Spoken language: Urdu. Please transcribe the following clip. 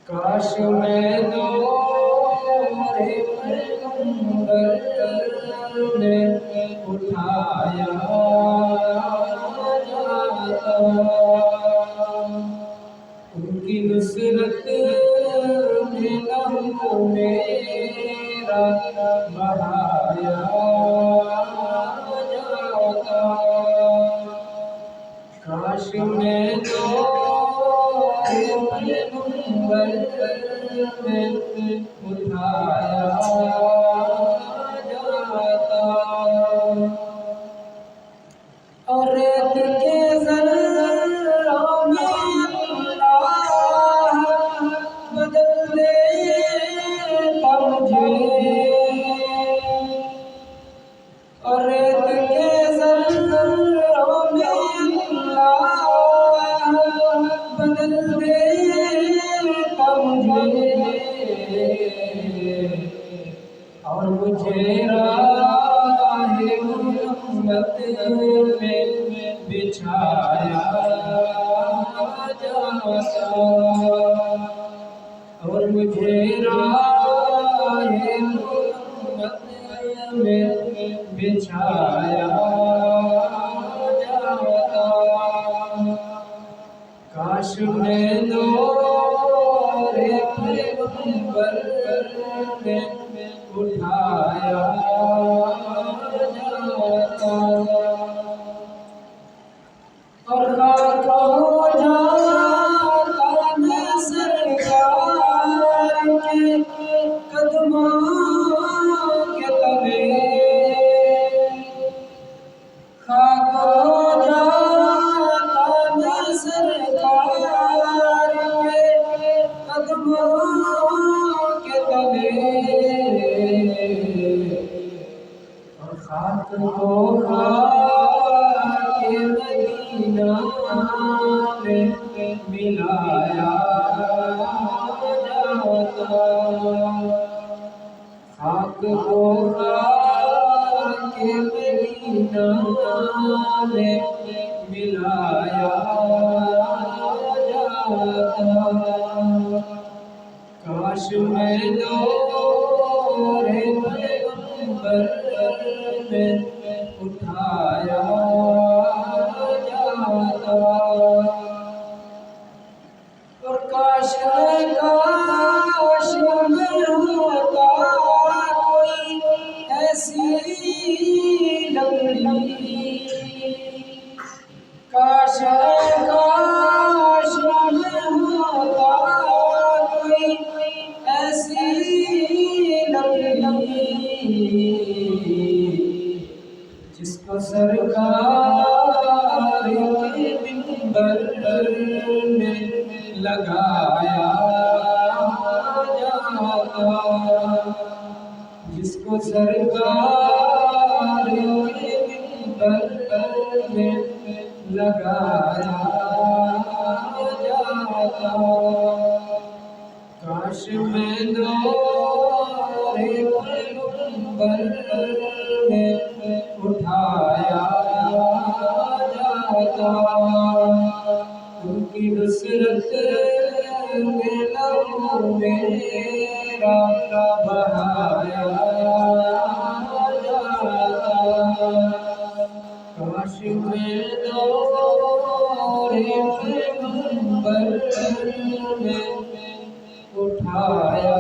کاش میں دور پیغمبر نے اٹھایا جاتا، ان کی نصرت میں لہو میرا بہایا جاتا، کاش میں دور پیغمبر نے اٹھایا جاتا، اور ریت کے ذروں میں اللہ بدل دیتا مجھے، اور ریت کے ذروں میں اللہ بدل دیتا مجھے، اور مجھے راہ محمد میں بچھایا جاتا، اور مجھے راہ محمد میں بچھایا جاتا، کاش میں دور پیغمبر نے اٹھایا جاتا، اور خاک ہو جاتا میں سرکار کے قدموں کے تلے، خاک ہو جاتا میں سرکار کے قدموں کے تلے، اور خاک کو خاک مدینہ میں ملایا جاتا، خاک کو خاک مدینہ میں ملایا جاتا، کاش میں دور پیغمبر میں اٹھایا جاتا، اور کاش میں ہوتا کوئی ایسی لکڑی، کاش میں ہوتا کوئی ایسی لکڑی، جس کو سرکار کے منبر میں لگایا جاتا، جس کو سرکار کے منبر میں لگایا جاتا، کاش میں دور پیغمبر میں اٹھایا جاتا، ان کی نصرت میں لہو میرا بہایا جاتا، کاش میں دور پیغمبر میں اٹھایا